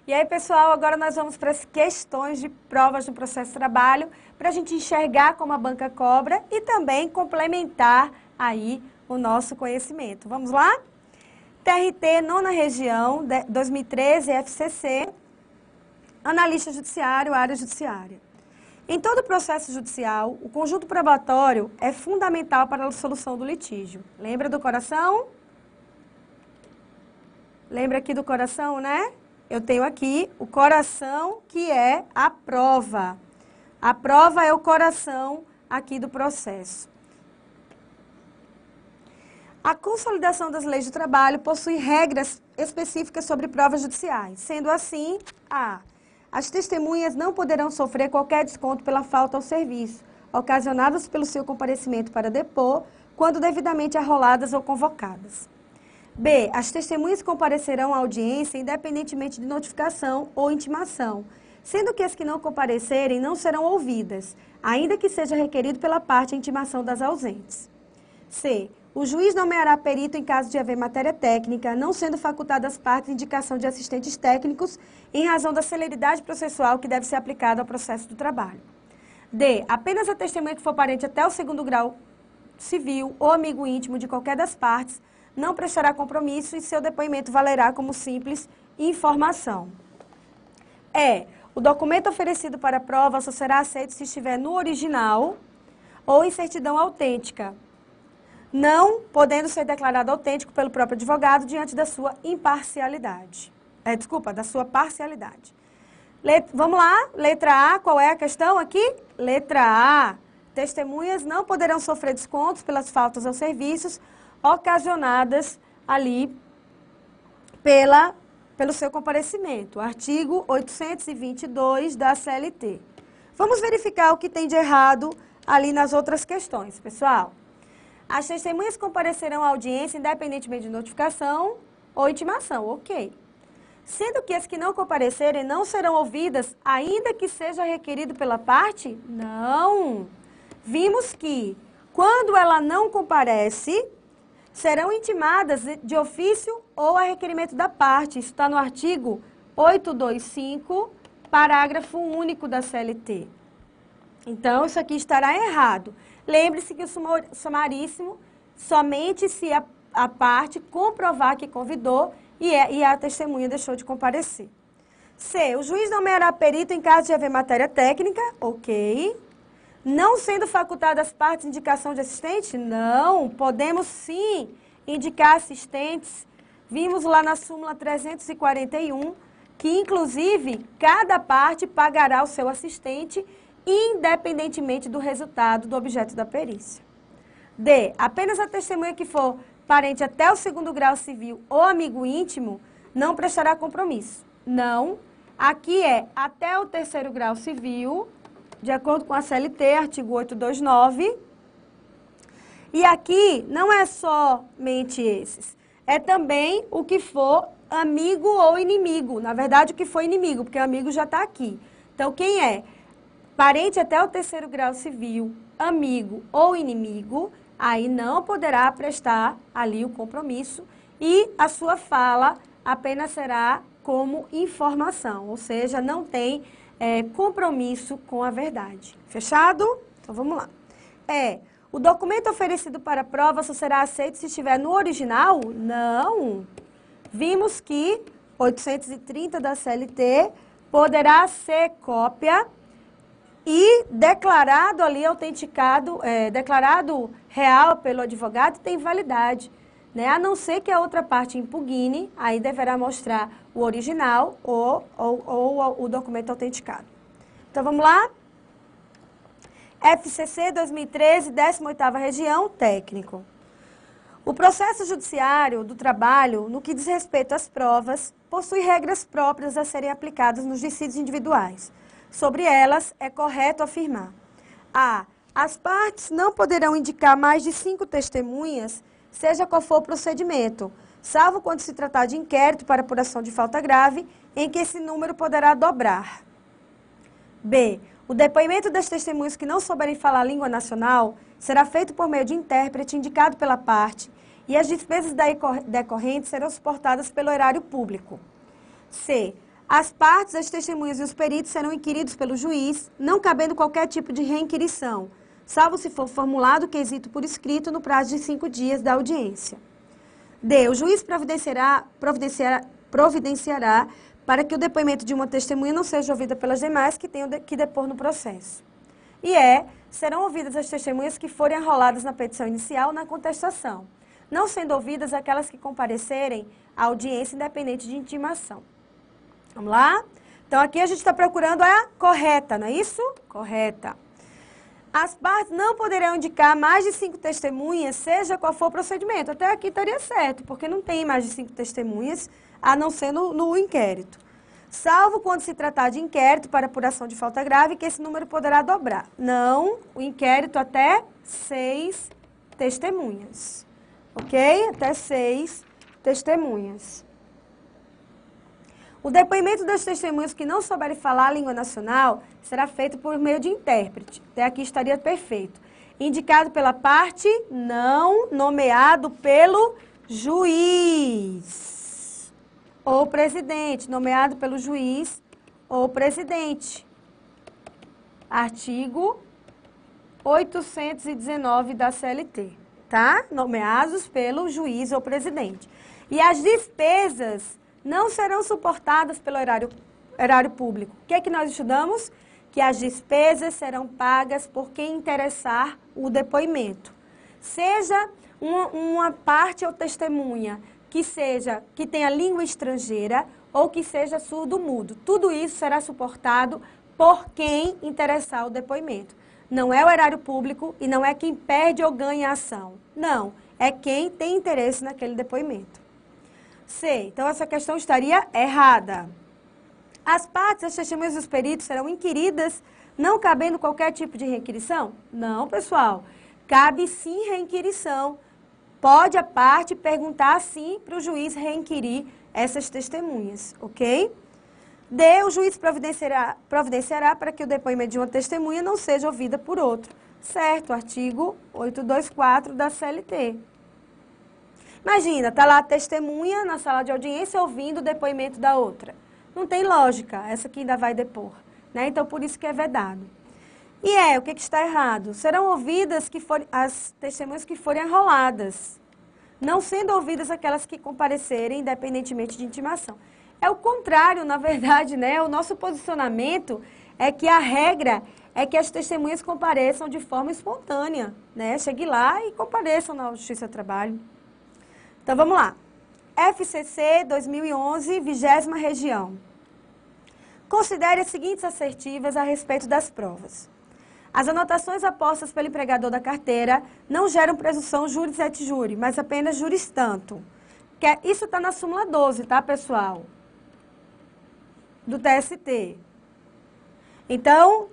E aí, pessoal, agora nós vamos para as questões de provas do processo de trabalho, para a gente enxergar como a banca cobra e também complementar aí o nosso conhecimento. Vamos lá? TRT, nona região, 2013, FCC, analista judiciário, área judiciária. Em todo processo judicial, o conjunto probatório é fundamental para a solução do litígio. Lembra do coração? Lembra aqui do coração, né? Eu tenho aqui o coração, que é a prova. A prova é o coração aqui do processo. A consolidação das leis do trabalho possui regras específicas sobre provas judiciais. Sendo assim, as testemunhas não poderão sofrer qualquer desconto pela falta ao serviço, ocasionadas pelo seu comparecimento para depor, quando devidamente arroladas ou convocadas. B. As testemunhas comparecerão à audiência independentemente de notificação ou intimação, sendo que as que não comparecerem não serão ouvidas, ainda que seja requerido pela parte a intimação das ausentes. C. O juiz nomeará perito em caso de haver matéria técnica, não sendo facultada às partes indicação de assistentes técnicos em razão da celeridade processual que deve ser aplicada ao processo do trabalho. D. Apenas a testemunha que for parente até o 2º grau civil ou amigo íntimo de qualquer das partes não prestará compromisso e seu depoimento valerá como simples informação. E. O documento oferecido para a prova só será aceito se estiver no original ou em certidão autêntica, não podendo ser declarado autêntico pelo próprio advogado diante da sua imparcialidade. Da sua parcialidade. Vamos lá, letra A, qual é a questão aqui? Letra A. Testemunhas não poderão sofrer descontos pelas faltas aos serviços ocasionadas ali pelo seu comparecimento. Artigo 822 da CLT. Vamos verificar o que tem de errado ali nas outras questões, pessoal. As testemunhas comparecerão à audiência independentemente de notificação ou intimação, ok. Sendo que as que não comparecerem não serão ouvidas, ainda que seja requerido pela parte? Não. Vimos que, quando ela não comparece, serão intimadas de ofício ou a requerimento da parte. Isso está no artigo 825, parágrafo único da CLT. Então, isso aqui estará errado. Lembre-se que o sumaríssimo, somente se a parte comprovar que convidou e a testemunha deixou de comparecer. C. O juiz nomeará perito em caso de haver matéria técnica, ok. Não sendo facultada às partes indicação de assistente? Não, podemos sim indicar assistentes. Vimos lá na súmula 341 que, inclusive, cada parte pagará o seu assistente independentemente do resultado do objeto da perícia. D. Apenas a testemunha que for parente até o 2º grau civil ou amigo íntimo não prestará compromisso. Não. Aqui é até o 3º grau civil, de acordo com a CLT, artigo 829. E aqui não é somente esses. É também o que for amigo ou inimigo. Na verdade, o que for inimigo, porque o amigo já está aqui. Então, quem é parente até o 3º grau civil, amigo ou inimigo, aí não poderá prestar ali o compromisso e a sua fala apenas será como informação, ou seja, não tem compromisso com a verdade. Fechado? Então, vamos lá. O documento oferecido para a prova só será aceito se estiver no original? Não. Vimos que 830 da CLT poderá ser cópia e declarado ali, autenticado, declarado real pelo advogado, tem validade, né? A não ser que a outra parte impugne, aí deverá mostrar o original ou o documento autenticado. Então, vamos lá? FCC 2013, 18ª região, técnico. O processo judiciário do trabalho, no que diz respeito às provas, possui regras próprias a serem aplicadas nos dissídios individuais. Sobre elas, é correto afirmar: A. As partes não poderão indicar mais de 5 testemunhas, seja qual for o procedimento, salvo quando se tratar de inquérito para apuração de falta grave, em que esse número poderá dobrar. B. O depoimento das testemunhas que não souberem falar a língua nacional será feito por meio de intérprete indicado pela parte e as despesas daí decorrentes serão suportadas pelo erário público. C. As partes, as testemunhas e os peritos serão inquiridos pelo juiz, não cabendo qualquer tipo de reinquirição, salvo se for formulado o quesito por escrito no prazo de 5 dias da audiência. D. O juiz providenciará para que o depoimento de uma testemunha não seja ouvido pelas demais que tenham que depor no processo. E serão ouvidas as testemunhas que forem arroladas na petição inicial ou na contestação, não sendo ouvidas aquelas que comparecerem à audiência independente de intimação. Vamos lá? Então, aqui a gente está procurando a correta, não é isso? Correta. As partes não poderão indicar mais de 5 testemunhas, seja qual for o procedimento. Até aqui estaria certo, porque não tem mais de 5 testemunhas, a não ser no inquérito. Salvo quando se tratar de inquérito para apuração de falta grave, que esse número poderá dobrar. Não, o inquérito até 6 testemunhas. Ok? Até 6 testemunhas. O depoimento das testemunhas que não souberem falar a língua nacional será feito por meio de intérprete. Até aqui estaria perfeito. Indicado pela parte não nomeado pelo juiz ou presidente. Nomeado pelo juiz ou presidente. Artigo 819 da CLT. Tá? Nomeados pelo juiz ou presidente. E as despesas não serão suportadas pelo erário público. O que é que nós estudamos? Que as despesas serão pagas por quem interessar o depoimento. Seja uma parte ou testemunha que tenha língua estrangeira ou que seja surdo-mudo. Tudo isso será suportado por quem interessar o depoimento. Não é o erário público e não é quem perde ou ganha a ação. Não, é quem tem interesse naquele depoimento. C. Então, essa questão estaria errada. As partes, as testemunhas e os peritos serão inquiridas, não cabendo qualquer tipo de reinquirição? Não, pessoal. Cabe sim reinquirição. Pode a parte perguntar sim para o juiz reinquirir essas testemunhas, ok? D. O juiz providenciará para que o depoimento de uma testemunha não seja ouvida por outro. Certo, artigo 824 da CLT. Imagina, está lá a testemunha na sala de audiência ouvindo o depoimento da outra. Não tem lógica, essa aqui ainda vai depor. Né? Então, por isso que é vedado. E o que está errado? Serão ouvidas as testemunhas que forem arroladas, não sendo ouvidas aquelas que comparecerem independentemente de intimação. É o contrário, na verdade, né? O nosso posicionamento é que a regra é que as testemunhas compareçam de forma espontânea, né? Chegue lá e compareçam na Justiça do Trabalho. Então, vamos lá. FCC 2011, 20ª região. Considere as seguintes assertivas a respeito das provas. As anotações apostas pelo empregador da carteira não geram presunção juris et juri, mas apenas juris tanto. Isso está na súmula 12, tá, pessoal? Do TST. Então,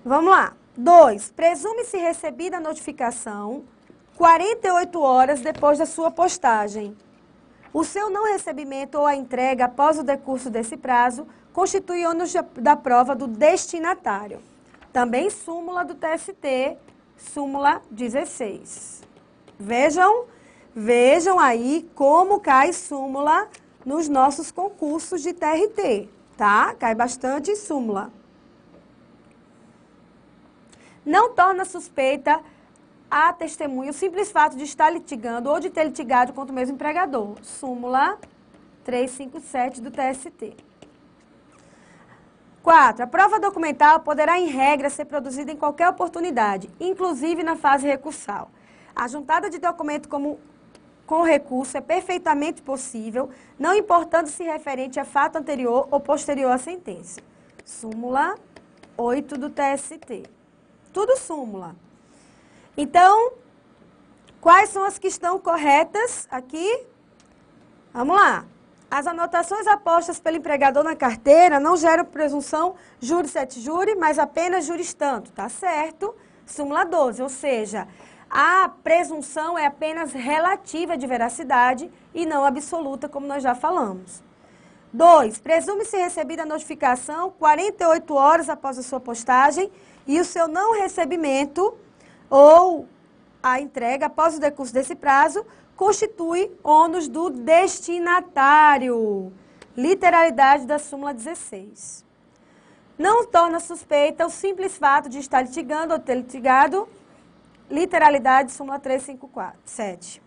vamos lá. 2. Presume-se recebida a notificação 48 horas depois da sua postagem. O seu não recebimento ou a entrega após o decurso desse prazo constitui ônus da prova do destinatário. Também súmula do TST, súmula 16. Vejam aí como cai súmula nos nossos concursos de TRT, tá? Cai bastante súmula. Não torna suspeita a testemunha o simples fato de estar litigando ou de ter litigado contra o mesmo empregador. Súmula 357 do TST. 4. A prova documental poderá, em regra, ser produzida em qualquer oportunidade, inclusive na fase recursal. A juntada de documento com recurso é perfeitamente possível, não importando se referente a fato anterior ou posterior à sentença. Súmula 8 do TST. Tudo súmula. Então, quais são as que estão corretas aqui? Vamos lá. As anotações apostas pelo empregador na carteira não geram presunção juris et juri, mas apenas juris tanto, tá certo? Súmula 12, ou seja, a presunção é apenas relativa de veracidade e não absoluta, como nós já falamos. 2. Presume-se recebida a notificação 48 horas após a sua postagem e o seu não recebimento ou a entrega após o decurso desse prazo constitui ônus do destinatário. literalidade da súmula 16. Não torna suspeita o simples fato de estar litigando ou ter litigado, literalidade súmula 357.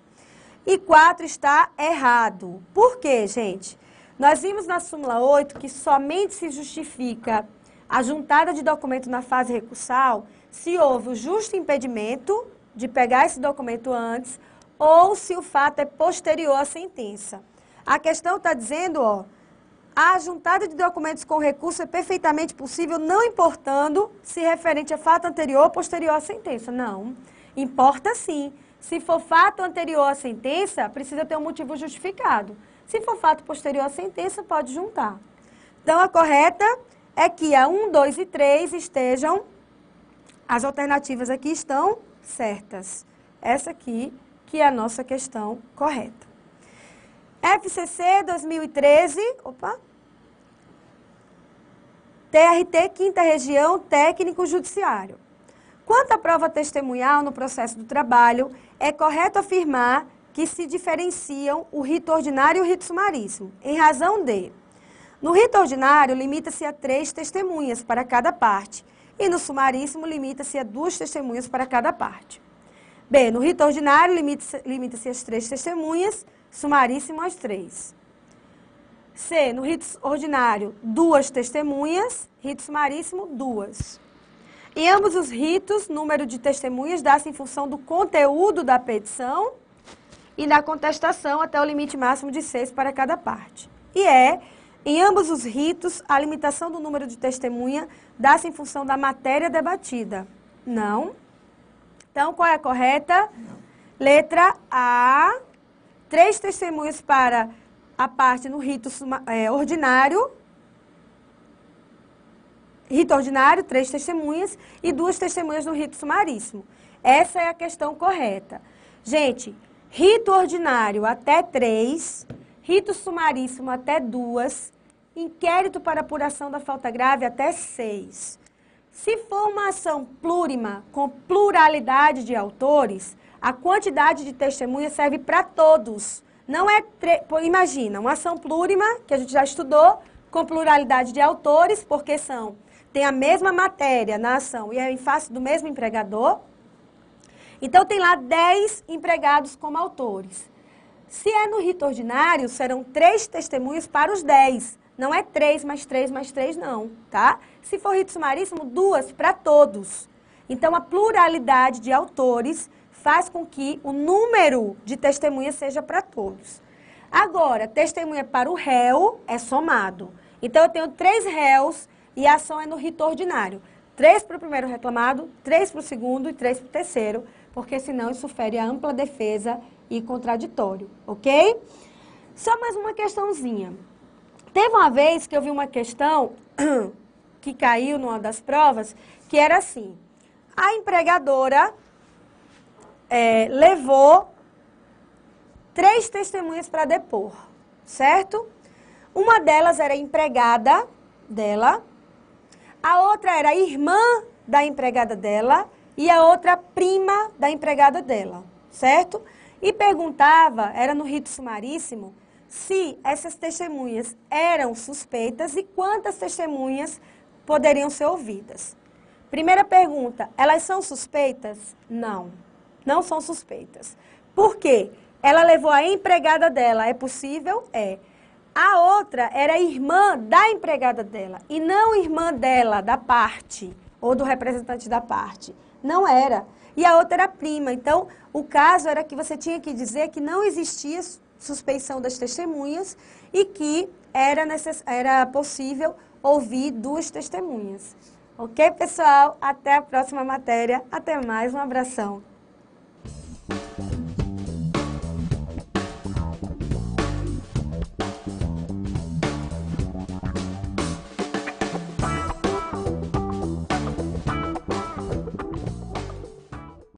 E 4 está errado. Por quê, gente? Nós vimos na súmula 8 que somente se justifica a juntada de documento na fase recursal se houve o justo impedimento de pegar esse documento antes ou se o fato é posterior à sentença. A questão está dizendo, ó, a juntada de documentos com recurso é perfeitamente possível, não importando se referente a fato anterior ou posterior à sentença. Não, importa sim. Se for fato anterior à sentença, precisa ter um motivo justificado. Se for fato posterior à sentença, pode juntar. Então, a correta é que a 1, 2 e 3 estejam, as alternativas aqui estão certas. Essa aqui que é a nossa questão correta. FCC 2013, TRT, Quinta Região, Técnico Judiciário. Quanto à prova testemunhal no processo do trabalho, é correto afirmar que se diferenciam o rito ordinário e o rito sumaríssimo, em razão de: no rito ordinário, limita-se a 3 testemunhas para cada parte, e no sumaríssimo, limita-se a 2 testemunhas para cada parte. B, no rito ordinário, limita-se as 3 testemunhas, sumaríssimo as 3. C, no rito ordinário, 2 testemunhas, rito sumaríssimo, 2. Em ambos os ritos, número de testemunhas dá-se em função do conteúdo da petição e da contestação até o limite máximo de 6 para cada parte. E em ambos os ritos, a limitação do número de testemunha dá-se em função da matéria debatida. Não. Então, qual é a correta? Não. Letra A, 3 testemunhas para a parte no rito ordinário. Rito ordinário, 3 testemunhas e 2 testemunhas no rito sumaríssimo. Essa é a questão correta. Gente, rito ordinário até 3, rito sumaríssimo até 2, inquérito para apuração da falta grave até 6. Se for uma ação plurima com pluralidade de autores, a quantidade de testemunhas serve para todos. Não é, imagina, uma ação plurima, que a gente já estudou, com pluralidade de autores, porque tem a mesma matéria na ação e é em face do mesmo empregador. Então, tem lá 10 empregados como autores. Se é no rito ordinário, serão 3 testemunhas para os 10. Não é 3 mais 3 mais 3, não, tá? Se for rito sumaríssimo, 2 para todos. Então, a pluralidade de autores faz com que o número de testemunhas seja para todos. Agora, testemunha para o réu é somado. Então, eu tenho 3 réus e a ação é no rito ordinário. 3 para o primeiro reclamado, 3 para o segundo e 3 para o terceiro, porque senão isso fere a ampla defesa e contraditório, ok? Só mais uma questãozinha. Teve uma vez que eu vi uma questão que caiu numa das provas, que era assim: a empregadora levou 3 testemunhas para depor, certo? Uma delas era empregada dela, a outra era irmã da empregada dela e a outra prima da empregada dela, certo? E perguntava, era no rito sumaríssimo, se essas testemunhas eram suspeitas e quantas testemunhas poderiam ser ouvidas. Primeira pergunta, elas são suspeitas? Não, não são suspeitas. Por quê? Ela levou a empregada dela, é possível? É. A outra era irmã da empregada dela e não irmã dela, da parte, ou do representante da parte. Não era. E a outra era prima. Então, o caso era que você tinha que dizer que não existia suspeição das testemunhas e que era possível ouvir 2 testemunhas. Ok, pessoal? Até a próxima matéria. Até mais. Um abração.